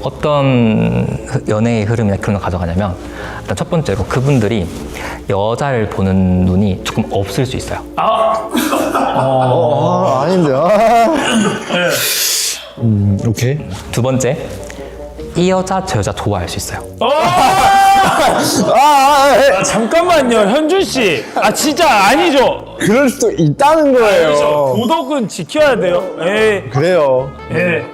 어떤 연애의 흐름이나 그런 걸 가져가냐면 일단 첫 번째로 그분들이 여자를 보는 눈이 조금 없을 수 있어요. 아닌데. 오케이. 두 번째, 이 여자 저 여자 좋아할 수 있어요. 잠깐만요, 현준 씨. 진짜 아니죠. 그럴 수도 있다는 거예요. 도덕은 지켜야 돼요. 예. 그래요. 예.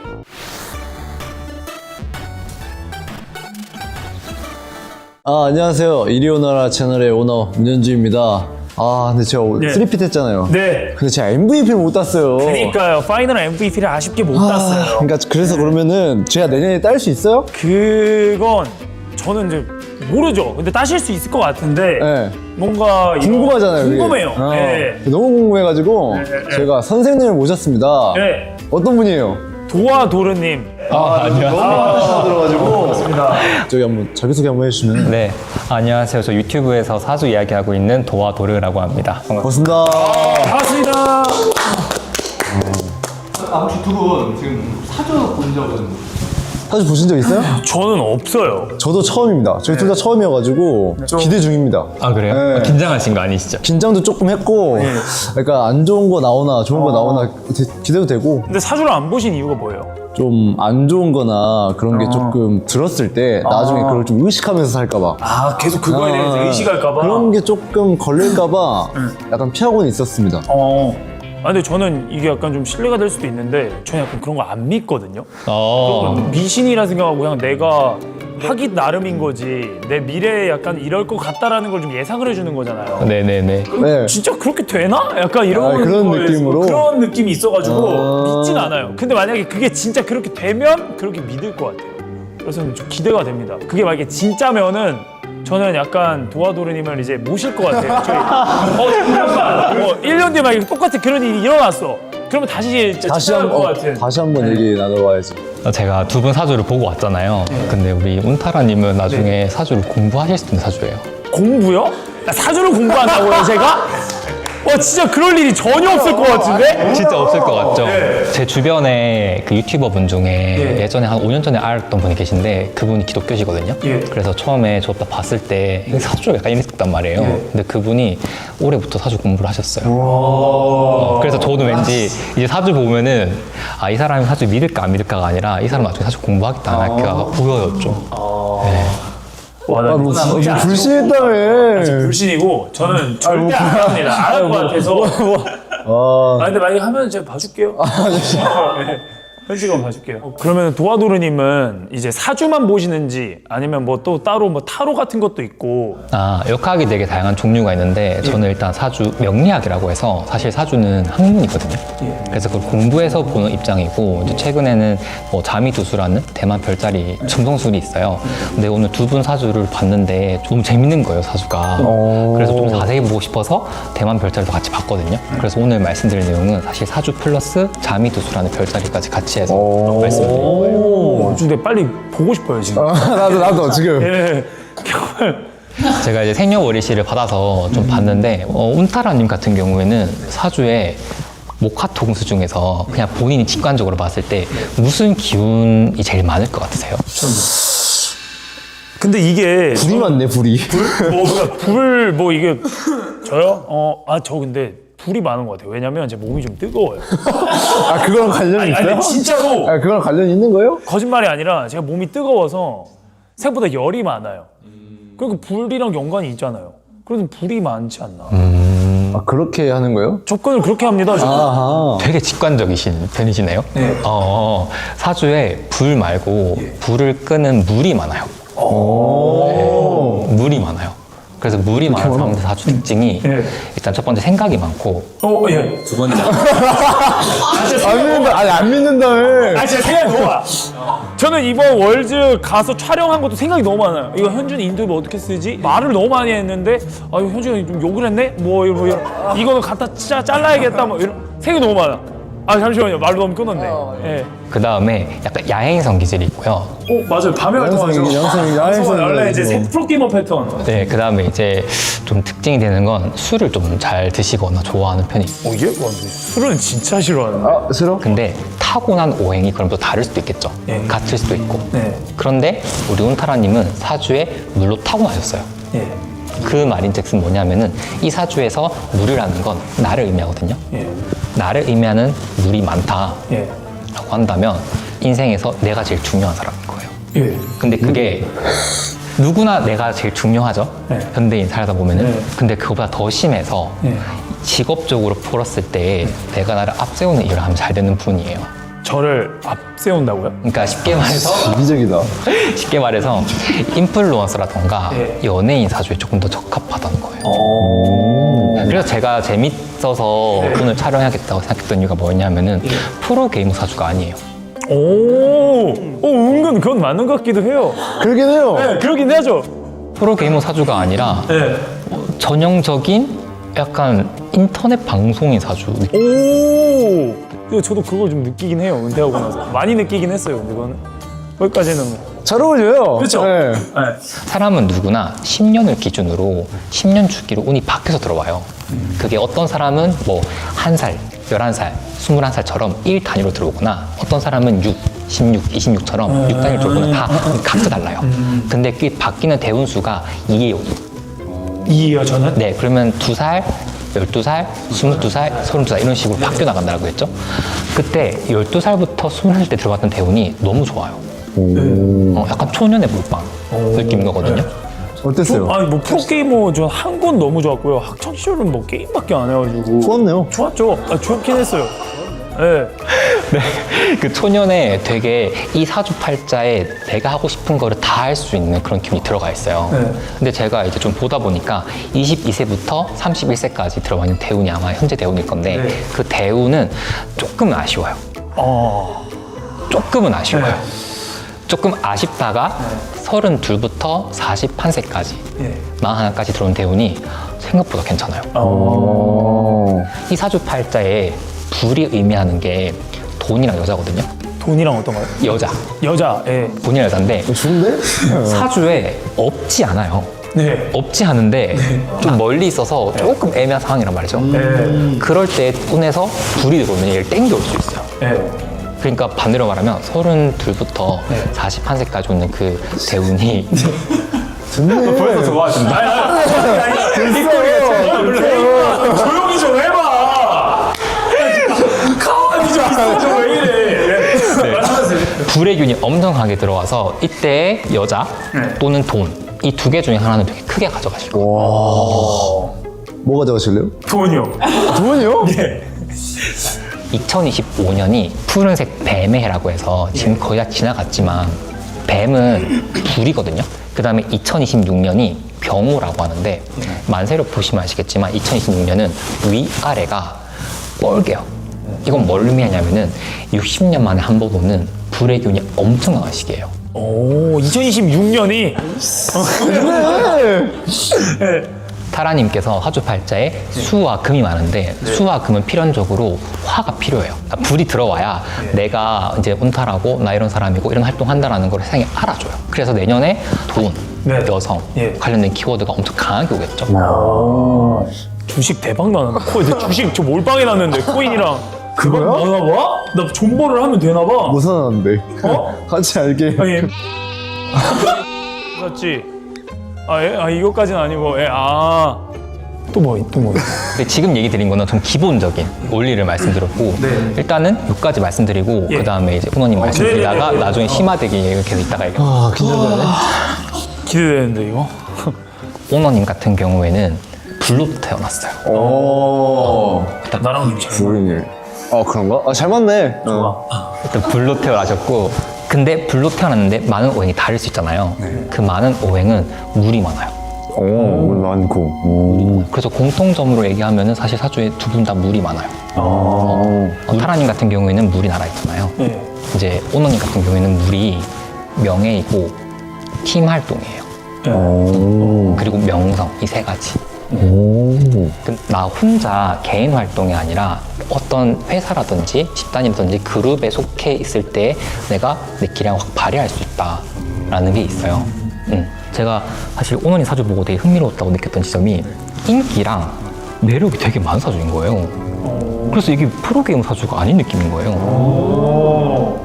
안녕하세요. 이리 오너라 채널의 오너 문현주입니다. 근데 제가 네. 3핏 했잖아요. 네. 근데 제가 MVP를 못 땄어요. 그러니까요. 파이널 MVP를 아쉽게 못 땄어요. 그러니까 그래서 그러면은 제가 내년에 딸 수 있어요? 그건 저는 이제 모르죠. 근데 따실 수 있을 것 같은데 네. 뭔가 이거 궁금하잖아요. 그게. 궁금해요. 네. 너무 궁금해가지고 제가 선생님을 모셨습니다. 네. 어떤 분이에요? 도와도르님. 안녕하세요. 들어가지고 저기 한번 자기소개 한번 해주시면. 네, 안녕하세요. 저 유튜브에서 사주 이야기하고 있는 도와도르라고 합니다. 반갑습니다. 고맙습니다. 반갑습니다. 혹시 두 분 지금 사주 본 적은? 사주 보신 적 있어요? 저는 없어요. 저도 처음입니다. 저희 둘 다 처음이어가지고 기대 중입니다. 아, 그래요? 네. 긴장하신 거 아니시죠? 긴장도 조금 했고 그러니까 안 좋은 거 나오나 좋은 거 나오나 기대도 되고 근데 사주를 안 보신 이유가 뭐예요? 좀 안 좋은 거나 그런 게 조금 들었을 때 나중에 그걸 좀 의식하면서 살까봐 계속 그거에 대해서 의식할까봐. 그런 게 조금 걸릴까봐 약간 피하고는 있었습니다. 근데 저는 이게 약간 좀 신뢰가 될 수도 있는데 저는 약간 그런 거 안 믿거든요. 어. 미신이라 생각하고 그냥 내가 하기 나름인 거지 내 미래에 약간 이럴 것 같다라는 걸 좀 예상을 해주는 거잖아요. 네네네. 네. 진짜 그렇게 되나? 약간 이런 그런 거에서 느낌으로? 그런 느낌이 있어가지고 믿진 않아요. 근데 만약에 그게 진짜 그렇게 되면 그렇게 믿을 것 같아요. 그래서 좀 기대가 됩니다. 그게 만약에 진짜면은 저는 약간 도와도르님을 이제 모실 것 같아요. 잠깐. 1년 뒤에 만약에 똑같은 그런 일이 일어났어. 그러면 다시 진짜 찾아올 것 같은. 다시 한번 얘기 나눠봐야지. 제가 두 분 사주를 보고 왔잖아요. 근데 우리 운타라님은 나중에 사주를 공부하실 수 있는 사주예요. 공부요? 사주를 공부한다고요, 제가? 진짜 그럴 일이 전혀 없을 것 같은데? 진짜 없을 것 같죠? 제 주변에 그 유튜버 분 중에 예전에 한 5년 전에 알았던 분이 계신데 그분이 기독교시거든요. 그래서 처음에 저 딱 봤을 때 사주가 약간 이랬단 말이에요. 근데 그분이 올해부터 사주 공부를 하셨어요. 그래서 저도 왠지 이제 사주 보면은 이 사람이 사주 믿을까 안 믿을까가 아니라 이 사람 나중에 사주 공부하겠다 안 할까가 보여요, 좀. 네. 나 뭐 불신했다며. 불신이고 저는 절대 안 합니다. 안 할 것 같아서. 근데 만약에 하면 제가 봐줄게요. 네. 현식은 봐줄게요. 그러면 도와도르님은 이제 사주만 보시는지 아니면 뭐 또 따로 뭐 타로 같은 것도 있고. 역학이 되게 다양한 종류가 있는데 저는 일단 사주 명리학이라고 해서 사실 사주는 학문이거든요. 그래서 그걸 공부해서 보는 입장이고 이제 최근에는 뭐 자미두수라는 대만 별자리 점성술이 있어요. 근데 오늘 두 분 사주를 봤는데 너무 재밌는 거예요, 사주가. 그래서 좀 자세히 보고 싶어서 대만 별자리도 같이 봤거든요. 그래서 오늘 말씀드릴 내용은 사실 사주 플러스 자미두수라는 별자리까지 같이 해서 말씀드리는 거예요. 근데 빨리 보고 싶어요, 지금. 나도 지금. 예. 제가 이제 생년월일시를 받아서 좀 봤는데 운타라님 같은 경우에는 사주에 목화통수 중에서 그냥 본인이 직관적으로 봤을 때 무슨 기운이 제일 많을 것 같으세요? 근데 이게 불이 많네, 불이. 뭐 이게 저요? 저 근데 불이 많은 것 같아요. 왜냐면 제 몸이 좀 뜨거워요. 그거랑 관련이 있어요? 아니 진짜로 그거랑 관련이 있는 거예요? 거짓말이 아니라 제가 몸이 뜨거워서 생각보다 열이 많아요. 그리고 불이랑 연관이 있잖아요. 그래서 불이 많지 않나. 그렇게 하는 거예요? 접근을 그렇게 합니다. 저는. 되게 직관적이신 편이시네요. 네. 사주에 불 말고 불을 끄는 물이 많아요. 물이 많아요. 그래서 물이 많은 사람들 사주 특징이 일단 첫 번째 생각이 많고 예. 두 번째 안 믿는다. 안 믿는다며. 진짜 생각이 너무 많아. 저는 이번 월즈 가서 촬영한 것도 생각이 너무 많아요. 이거 현준이 인터뷰 어떻게 쓰지? 말을 너무 많이 했는데 이거 현준이 좀 욕을 했네? 이거는 갖다 잘라야겠다 이런 생각이 너무 많아. 잠시만요. 말로 너무 끊었네. 예. 그 다음에 약간 야행성 기질이 있고요. 맞아요. 밤에 활동하죠. 야행성이 원래 이제 프로게이머 패턴. 네, 그 다음에 이제 좀 특징이 되는 건 술을 좀 잘 드시거나 좋아하는 편이에요. 술은 진짜 싫어하는데. 싫어? 근데 타고난 오행이 그럼 또 다를 수도 있겠죠. 예. 같을 수도 있고. 네. 그런데 우리 온타라님은 사주에 물로 타고나셨어요. 예. 그 말인즉슨 뭐냐면은 이 사주에서 물이라는 건 나를 의미하거든요. 예. 나를 의미하는 물이 많다라고 예. 한다면 인생에서 내가 제일 중요한 사람인 거예요. 예. 근데 그게 누구나 내가 제일 중요하죠. 네. 현대인 살다 보면은. 네. 근데 그거보다 더 심해서 예. 직업적으로 풀었을 때 내가 나를 앞세우는 일을 하면 잘 되는 분이에요. 저를 앞세운다고요? 그러니까 쉽게 말해서 이기적이다. 쉽게 말해서 인플루언서라던가 네. 연예인 사주에 조금 더 적합하다는 거예요. 그래서 제가 재밌어서 오늘 촬영해야겠다고 생각했던 이유가 뭐냐면은 프로게이머 사주가 아니에요. 오, 은근 그건 맞는 것 같기도 해요. 그러긴 해요. 네, 그러긴 하죠. 프로게이머 사주가 아니라 네. 전형적인 약간 인터넷 방송인 사주. 오, 근데 저도 그걸 좀 느끼긴 해요. 은퇴하고 나서 많이 느끼긴 했어요. 근데 그거는 거기까지는 뭐. 잘 어울려요. 그렇죠. 네. 네. 사람은 누구나 10년을 기준으로 10년 주기로 운이 바뀌어서 들어와요. 그게 어떤 사람은 뭐 1살, 11살, 21살처럼 1 단위로 들어오거나 어떤 사람은 6, 16, 26처럼 6 단위로 들어오거나 다 각자 달라요. 근데 그 바뀌는 대운수가 2예요. 2예요, 저는? 네, 그러면 2살, 12살, 22살, 32살 이런 식으로 바뀌어 나간다고 했죠. 그때 12살부터 21살 때 들어갔던 대운이 너무 좋아요. 약간 초년의 몰빵 느낌인 거거든요. 어땠어요? 아니 뭐 프로게이머 전 한 건 너무 좋았고요. 학창 시절은 뭐 게임밖에 안 해가지고 좋았네요. 좋았죠. 좋긴 했어요. 네. 그 초년에 되게 이 사주팔자에 내가 하고 싶은 거를 다 할 수 있는 그런 기운이 들어가 있어요. 네. 근데 제가 이제 좀 보다 보니까 22세부터 31세까지 들어가 있는 대운이 아마 현재 대운일 건데 네. 그 대운은 조금은 아쉬워요. 조금은 아쉬워요. 조금 아쉽다가 32부터 41세까지 예. 41까지 들어온 대운이 생각보다 괜찮아요. 이 사주팔자에 불이 의미하는 게 돈이랑 여자거든요. 돈이랑 어떤 거요? 여자. 여자. 예. 돈이랑 여자인데 좋은데? 사주에 없지 않아요. 네. 없지 않은데 좀 멀리 있어서 조금 애매한 상황이란 말이죠. 그럴 때 운에서 불이 들어오면 얘를 땡겨올 수 있어요. 예. 그러니까 반대로 말하면 32부터 41세까지 오는 그 대운이 벌써 좋아하신다. 조용히 좀 해봐. 가만히 좀 있어. 왜 이래? 불의 균이 엄청 강하게 들어와서 이때 여자 또는 돈 이 두 개 중에 하나는 되게 크게 가져가실 거예요. 뭐 가져가실래요? 돈이요. 돈이요? 예. 2025년이 푸른색 뱀의 해라고 해서 지금 거의 다 지나갔지만 뱀은 불이거든요. 그 다음에 2026년이 병호라고 하는데 만세로 보시면 아시겠지만 2026년은 위아래가 뻘개요. 이건 뭘 의미하냐면은 60년 만에 한 번 오는 불의 기운이 엄청 강한 시기예요. 오, 2026년이 타라님께서 사주팔자에 수와 금이 많은데 수와 금은 필연적으로 화가 필요해요. 그러니까 불이 들어와야 내가 이제 운타라고 나 이런 사람이고 이런 활동한다라는 걸 세상에 알아줘요. 그래서 내년에 돈, 네. 여성 예. 관련된 키워드가 엄청 강하게 오겠죠. 주식 대박 나는데 주식 저 몰빵해 놨는데 코인이랑 그거야? 나나 봐? 나 존버를 하면 되나 봐. 뭐 사놨는데? 어? 같이 알게. 아니 맞지? 이거까지는 아니고 또 뭐. 근데 지금 얘기 드린 거는 좀 기본적인 원리를 말씀드렸고 일단은 여기까지 말씀드리고 예. 그 다음에 이제 훈호님 말씀드리다가 네네네. 나중에 심화되게 얘기를 계속 이따가 얘기해요. 아, 긴장되네. 기대되는데 이거. 오너님 같은 경우에는 불로부터 태어났어요. 오. 나랑 좀 잘. 불인일. 아, 그런가? 아, 잘 맞네. 일단 불로 태어나셨고 근데 불로 태어났는데 많은 오행이 다를 수 있잖아요. 그 많은 오행은 물이 많아요. 오, 물 많고. 그래서 공통점으로 얘기하면은 사실 사주에 두 분 다 물이 많아요. 타라님 같은 경우에는 물이 날아있잖아요. 네. 이제 오너님 같은 경우에는 물이 명예이고 팀 활동이에요. 그리고 명성 이 세 가지. 나 혼자 개인 활동이 아니라 어떤 회사라든지 집단이라든지 그룹에 속해 있을 때 내가 내 기량을 확 발휘할 수 있다라는 게 있어요. 제가 사실 오너님 사주 보고 되게 흥미로웠다고 느꼈던 지점이 인기랑 매력이 되게 많은 사주인 거예요. 그래서 이게 프로게이머 사주가 아닌 느낌인 거예요.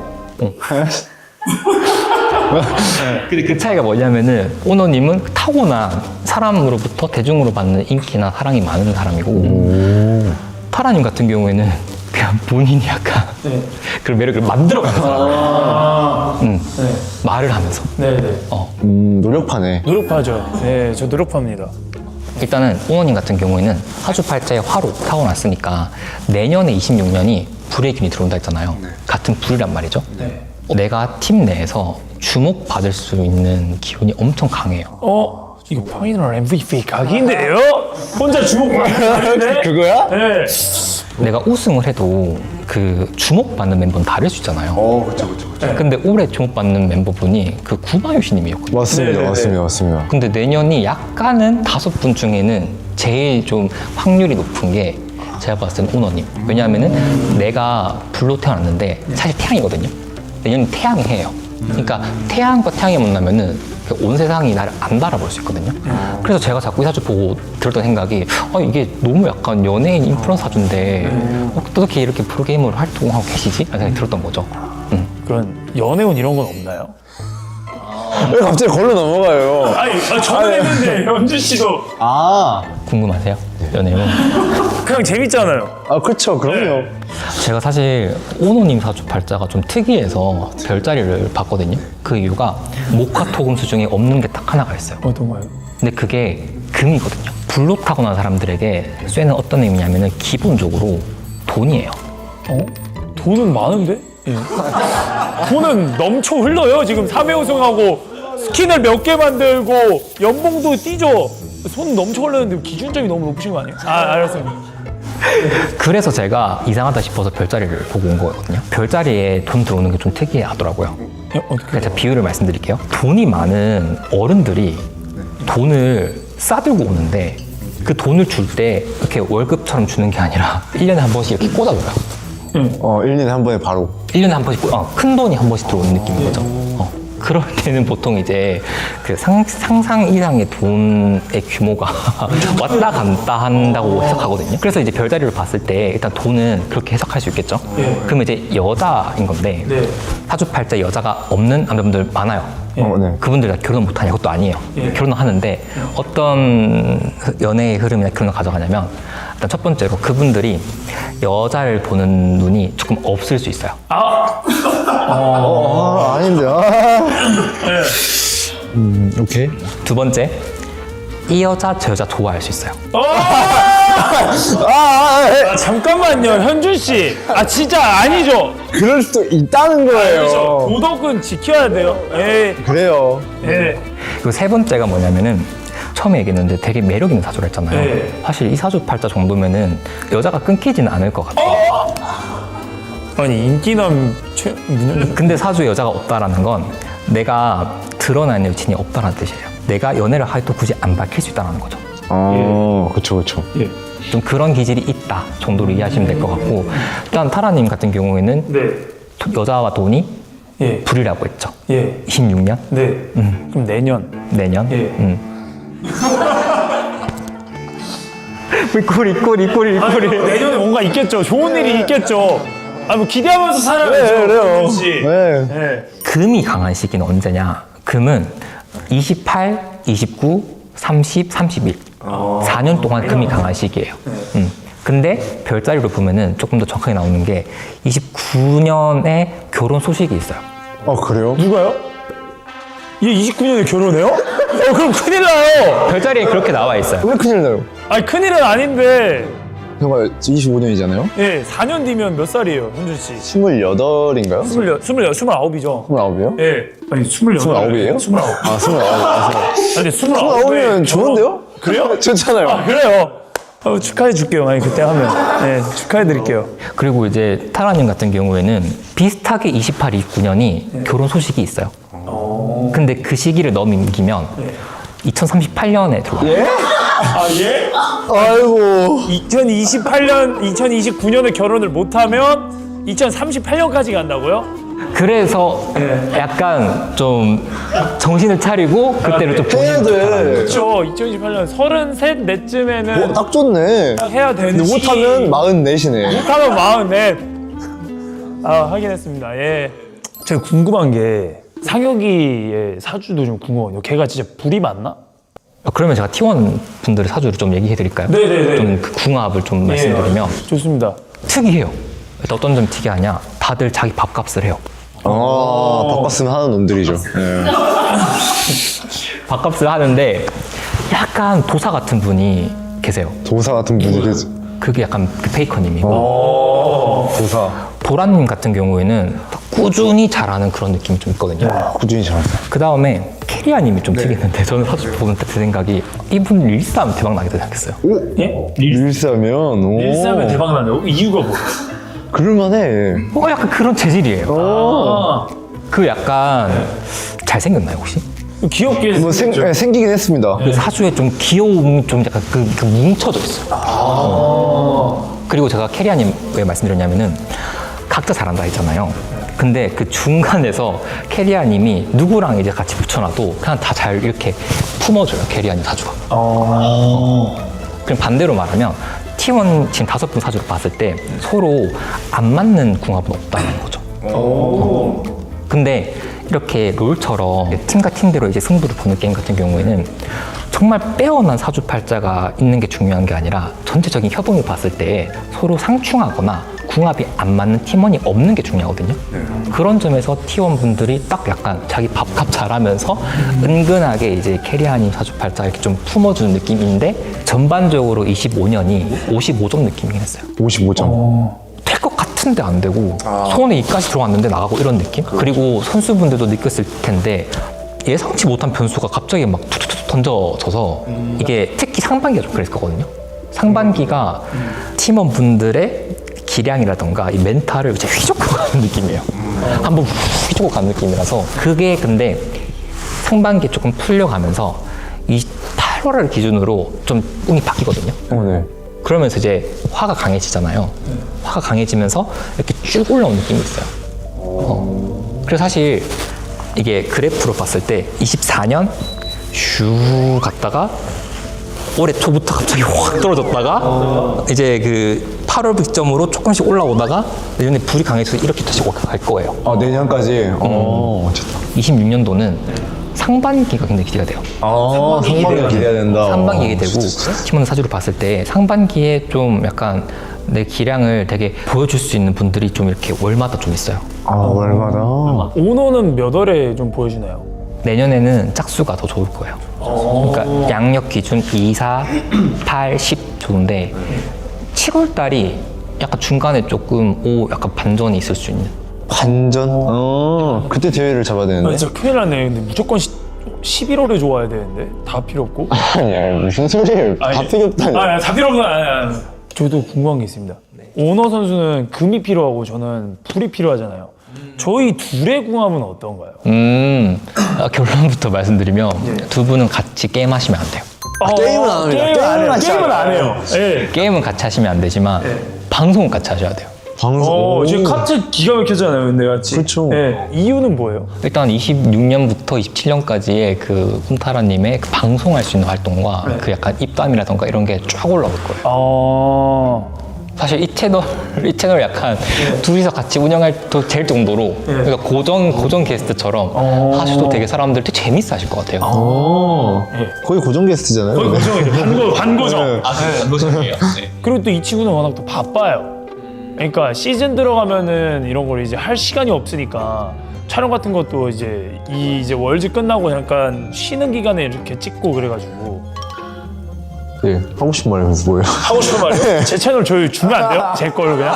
근데 그 차이가 뭐냐면은 오너님은 타고난 사람으로부터 대중으로 받는 인기나 사랑이 많은 사람이고 타라님 같은 경우에는 그냥 본인이 약간 그런 매력을 만들어가는 사람. 말을 하면서. 네네. 노력파네. 노력파죠. 네, 저 노력파입니다. 일단은 오너님 같은 경우에는 사주팔자의 화로 타고났으니까 내년에 26년이 불의 균이 들어온다 했잖아요. 같은 불이란 말이죠. 네. 내가 팀 내에서 주목받을 수 있는 기운이 엄청 강해요. 이거 파이널 MVP 각인데요? 혼자 주목받는데? 그거야? 네. 내가 우승을 해도 그 주목받는 멤버는 다를 수 있잖아요. 그쵸. 근데 올해 주목받는 멤버분이 그 구마유시님이었거든요. 맞습니다, 네네네. 맞습니다. 근데 내년이 약간은 5분 중에는 제일 좀 확률이 높은 게 제가 봤을 때는 오너님. 왜냐하면은 내가 불로 태어났는데 사실 태양이거든요. 내년이 태양이 해요. 그러니까 태양과 태양이 만나면은 온 세상이 나를 안 바라볼 수 있거든요. 그래서 제가 자꾸 이 사주 보고 들었던 생각이 이게 너무 약간 연예인 인플루언서 사주인데 어떻게 이렇게 프로게이머로 활동하고 계시지? 라는 생각이 들었던 거죠. 그런 연애운 이런 건 없나요? 왜 갑자기 걸로 넘어가요? 아니, 저는 했는데 연준 씨도 궁금하세요? 연예인. 그냥 재밌잖아요. 그쵸, 그럼요. 제가 사실 오노님 사주 팔자가 좀 특이해서 별자리를 봤거든요. 그 이유가 목화토금수 중에 없는 게 딱 하나가 있어요. 어떤 거요? 근데 그게 금이거든요. 불로 타고난 사람들에게 쇠는 어떤 의미냐면은 기본적으로 돈이에요. 돈은 많은데? 예. 돈은 넘쳐 흘러요. 지금 3회 우승하고 스킨을 몇 개 만들고 연봉도 뛰죠. 손 넘쳐 흘러는데 기준점이 너무 높으신 거 아니에요? 알았습니다. 그래서 제가 이상하다 싶어서 별자리를 보고 온 거거든요. 별자리에 돈 들어오는 게 좀 특이하더라고요. 어떻게? 그래서 제가 비유를 말씀드릴게요. 돈이 많은 어른들이 돈을 싸들고 오는데 그 돈을 줄 때 이렇게 월급처럼 주는 게 아니라 1년에 한 번씩 이렇게 꽂아줘요. 1년에 한 번에 바로. 1년에 한 번씩, 큰 돈이 한 번씩 들어오는 느낌인 거죠. 그럴 때는 보통 이제 그 상상 이상의 돈의 규모가 왔다 갔다 한다고 해석하거든요. 그래서 이제 별자리를 봤을 때 일단 돈은 그렇게 해석할 수 있겠죠. 그러면 이제 여자인 건데 네. 사주팔자 여자가 없는 남자분들 많아요. 네. 그분들 다 결혼 못하냐 그것도 아니에요. 결혼을 하는데 어떤 연애의 흐름이나 결혼을 가져가냐면 일단 첫 번째로 그분들이 여자를 보는 눈이 조금 없을 수 있어요. 아닌데. 오케이. 두 번째, 이 여자 저 여자 좋아할 수 있어요. 잠깐만요, 현준 씨. 진짜 아니죠? 그럴 수도 있다는 거예요. 도덕은 지켜야 돼요. 그래요. 그리고 세 번째가 뭐냐면은 처음에 얘기했는데 되게 매력 있는 사주를 했잖아요. 네. 사실 이 사주 팔자 정도면은 여자가 끊기지는 않을 것 같아요. 아니 인기남 근데 사주에 여자가 없다라는 건 내가 드러나는 여친이 없다는 뜻이에요. 내가 연애를 해도 굳이 안 밝힐 수 있다는 거죠. 그쵸. 예. 좀 그런 기질이 있다 정도로 이해하시면 될 것 같고 일단 타라님 같은 경우에는 네. 여자와 돈이 예. 불이라고 했죠. 예. 26년? 네. 그럼 내년. 내년? 예. 꼬리. 내년에 뭔가 있겠죠. 좋은 일이 있겠죠. 뭐 기대하면서 살아야죠. 그래요. 현준 씨. 네. 금이 강한 시기는 언제냐? 금은 28, 29, 30, 31. 4년 동안 금이 강한 시기예요. 근데 별자리로 보면은 조금 더 정확하게 나오는 게 29년에 결혼 소식이 있어요. 그래요? 누가요? 얘 29년에 결혼해요? 그럼 큰일 나요. 별자리에 그렇게 나와 있어요. 왜 큰일 나요? 큰일은 아닌데. 정말 25년이잖아요? 예, 4년 뒤면 몇 살이에요, 현준 씨? 28인가요? 29이죠. 29이요? 예. 아니, 28. 29이에요? 29. 29. 아니, 29이면 좋은데요? 그래요? 좋잖아요. 그래요. 축하해 줄게요. 만약 그때 하면. 네, 축하해 드릴게요. 그리고 이제 타라님 같은 경우에는 비슷하게 28, 29년이 결혼 소식이 있어요. 근데 그 시기를 넘기면 2038년에 들어와요. 예? 아이고. 2029년에 결혼을 못하면 2038년까지 간다고요? 그래서 약간 좀 정신을 차리고 그때를 좀 해야 돼. 그렇죠. 2028년 33 내쯤에는 딱 좋네. 해야 되는 근데 못하면 44이네. 못하면 44. 아, 확인했습니다. 예. 제가 궁금한 게 상혁이의 사주도 좀 궁금해요. 걔가 진짜 불이 많나? 그러면 제가 T1 분들의 사주를 좀 얘기해 드릴까요? 네네네. 좀 그 궁합을 좀 말씀드리면 좋습니다. 특이해요. 일단 어떤 점이 특이하냐? 다들 자기 밥값을 해요. 바꿨으면 하는 놈들이죠. 네. 밥값을 하는데 약간 도사 같은 분이 계세요. 도사 같은 분이 계지. 그게 약간 그 페이커님이고 도사. 보라님 같은 경우에는 꾸준히 잘하는 그런 느낌이 좀 있거든요. 꾸준히 잘한다. 그 다음에 캐리아님이 좀 특이했는데 저는 사실 보면 딱 제 생각이 이분 릴스하면 대박 나겠다 생각했어요. 예? 릴스하면. 오. 릴스하면 대박 나네요. 이유가 뭐예요? 그럴만해. 약간 그런 재질이에요. 아, 그 약간 잘생겼나요 혹시? 귀엽게 뭐 생기긴 했습니다. 그 사주에 좀 귀여움 좀 약간 그 뭉쳐져 있어요. 그리고 제가 캐리아님 왜 말씀드렸냐면은 각자 잘한다 했잖아요. 근데 그 중간에서 캐리아님이 누구랑 이제 같이 붙여놔도 그냥 다 잘 이렇게 품어줘요. 캐리아님 사주가. 그럼 반대로 말하면 T1 지금 5분 사주를 봤을 때 서로 안 맞는 궁합은 없다는 거죠. 근데 이렇게 롤처럼 팀과 팀대로 이제 승부를 보는 게임 같은 경우에는 정말 빼어난 사주팔자가 있는 게 중요한 게 아니라 전체적인 협응을 봤을 때 서로 상충하거나 궁합이 안 맞는 팀원이 없는 게 중요하거든요. 그런 점에서 T1 분들이 딱 약간 자기 밥값 잘하면서 은근하게 이제 캐리아님 사주팔자 이렇게 좀 품어주는 느낌인데 전반적으로 25년이 55점 느낌이긴 했어요. 55점. 될 것 같은데 안 되고 손에 입까지 들어왔는데 나가고 이런 느낌? 그리고 선수분들도 느꼈을 텐데 예상치 못한 변수가 갑자기 막 툭툭툭 던져져서 이게 특히 상반기가 좀 그랬거든요. 상반기가 팀원분들의 기량이라던가 이 멘탈을 이제 휘젓고 가는 느낌이에요. 한번 휘젓고 가는 느낌이라서 그게 근데 상반기에 조금 풀려가면서 이 8월을 기준으로 좀 운이 바뀌거든요. 네. 그러면서 이제 화가 강해지잖아요. 화가 강해지면서 이렇게 쭉 올라오는 느낌이 있어요. 그래서 사실 이게 그래프로 봤을 때 24년 슈 갔다가 올해 초부터 갑자기 확 떨어졌다가 이제 그 8월 기점으로 조금씩 올라오다가 내년에 불이 강해져서 이렇게 다시 갈 거예요. 내년까지. 좋다. 26년도는 상반기가 굉장히 기대가 돼요. 상반기 기대해야 된다. 상반기에 되고 팀원 사주를 봤을 때 상반기에 좀 약간 내 기량을 되게 보여줄 수 있는 분들이 좀 이렇게 월마다 좀 있어요. 월마다. 오너는 몇 월에 좀 보여주나요? 내년에는 짝수가 더 좋을 거예요. 그러니까 양력 기준 2, 4, 8, 10 좋은데 7월 달이 약간 중간에 조금 약간 반전이 있을 수 있는. 반전? 그때 대회를 잡아야 되는데. 진짜 큰일 났네. 근데 무조건 11월에 좋아야 되는데 다 필요 없고. 아니야, 무슨 소리예요. 다 필요 없다니. 다 필요 없다. 아니. 저도 궁금한 게 있습니다. 오너 선수는 금이 필요하고 저는 불이 필요하잖아요. 저희 둘의 궁합은 어떤가요? 결론부터 말씀드리면 두 분은 같이 게임하시면 안 돼요. 게임은 안 합니다. 게임은 안 해요. 네. 게임은 같이 하시면 안 되지만 방송은 같이 하셔야 돼요. 방송. 지금 카트 기가 막혔잖아요, 근데 같이. 그렇죠. 네. 이유는 뭐예요? 일단 26년부터 27년까지의 그 훈타라님의 그 방송할 수 있는 활동과 그 약간 입담이라던가 이런 게 쫙 올라올 거예요. 사실 이 채널 약간 둘이서 같이 운영할 될 정도로 그러니까 고정 게스트처럼 하셔도 되게 사람들 되게 재밌어 하실 것 같아요. 거의 고정 게스트잖아요. 거의 고정이죠. 반고정. 반고정이에요. 그리고 또 이 친구는 워낙 또 바빠요. 그러니까 시즌 들어가면은 이런 걸 이제 할 시간이 없으니까 촬영 같은 것도 이제 월즈 끝나고 잠깐 쉬는 기간에 이렇게 찍고 그래가지고. 네, 하고 싶은 말이 뭐예요? 하고 싶은 말이요? 제 채널 저희 주면 안 돼요? 제 걸로 그냥?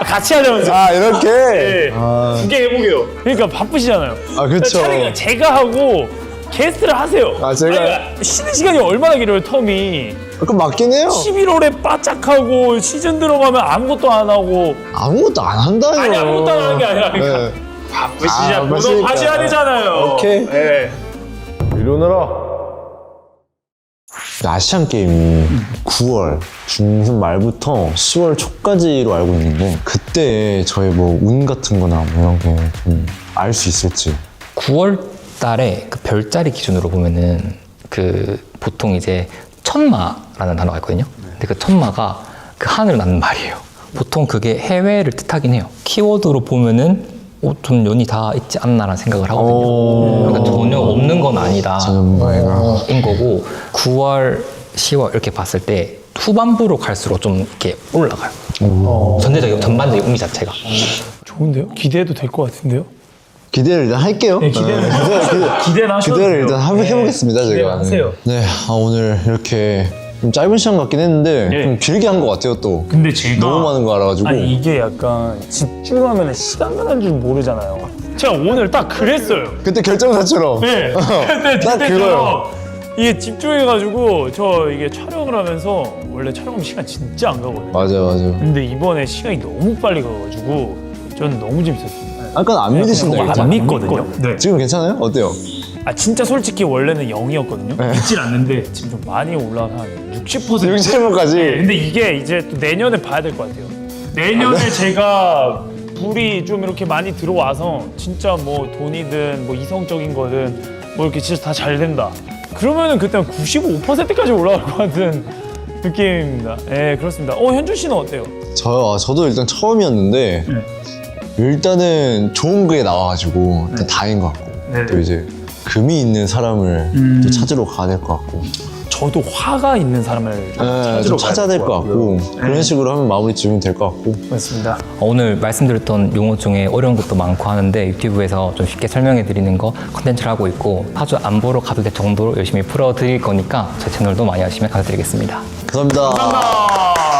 같이 하자면서. 이렇게? 네. 두 개 해보게요. 그러니까 바쁘시잖아요. 그쵸. 차라리 제가 하고 게스트를 하세요. 제가? 쉬는 시간이 얼마나 길어요, 텀이. 그럼 맞긴 해요. 11월에 바짝하고 시즌 들어가면 아무것도 안 하고. 아무것도 안 한다요. 아니, 아무것도 안 하는 게 아니라. 그러니까 바쁘시잖아요. 바쁘시니까. 하셔야 되잖아요. 오케이. 네. 이러느라. 아시안 게임이 9월 중순 말부터 10월 초까지로 알고 있는데 그때 저의 뭐 운 같은 거나 뭐 이런 게 좀 알 수 있을지. 9월 달에 그 별자리 기준으로 보면은 그 보통 이제 천마라는 단어가 있거든요. 근데 그 천마가 그 하늘을 나는 말이에요. 보통 그게 해외를 뜻하긴 해요. 키워드로 보면은 좀 연이 다 있지 않나라는 생각을 하거든요. 그러니까 전혀 없는 건 아니다. 인 거고 9월, 10월 이렇게 봤을 때 후반부로 갈수록 좀 이렇게 올라가요. 전반적인 의미 자체가. 좋은데요? 기대해도 될 것 같은데요? 기대를 일단 할게요. 네, 기대는 하셔도 기대를 일단 한번 네, 해보겠습니다, 제가. 기대하세요. 네, 오늘 이렇게 좀 짧은 시간 같긴 했는데 네. 좀 길게 한 것 같아요, 또. 근데 제가 너무 많은 거 알아가지고. 아니 이게 약간 집중하면 시간 가는 줄 모르잖아요. 제가 오늘 딱 그랬어요. 그때 결정사처럼. 네. 근데 딱 그때처럼 이게 집중해가지고 저 이게 촬영을 하면서 원래 촬영하면 시간 진짜 안 가거든요. 맞아. 근데 이번에 시간이 너무 빨리 가가지고 저는 너무 재밌었어요. 아까 안 믿으신다 안 했잖아. 믿거든요. 네. 지금 괜찮아요? 어때요? 아 진짜 솔직히 원래는 0이었거든요. 믿질 않는데 지금 좀 많이 올라가 한 60%. 60%까지. 근데 이게 이제 또 내년에 봐야 될 것 같아요. 내년에 제가 불이 좀 이렇게 많이 들어와서 진짜 뭐 돈이든 뭐 이성적인 거든 뭐 이렇게 진짜 다 잘 된다. 그러면은 그때는 95%까지 올라갈 것 같은 느낌입니다. 네, 그렇습니다. 현준 씨는 어때요? 저도 일단 처음이었는데 일단은 좋은 게 나와가지고 일단 다행인 것 같고 네. 또 이제 금이 있는 사람을 또 찾으러 가야 될 것 같고 저도 화가 있는 사람을 좀 찾아야 될 것 같고 그런 식으로 하면 마무리 지으면 될 것 같고 맞습니다. 오늘 말씀드렸던 용어 중에 어려운 것도 많고 하는데 유튜브에서 좀 쉽게 설명해 드리는 거 컨텐츠를 하고 있고 사주 안 보러 가도 될 정도로 열심히 풀어 드릴 거니까 제 채널도 많이 하시면 감사드리겠습니다. 감사합니다.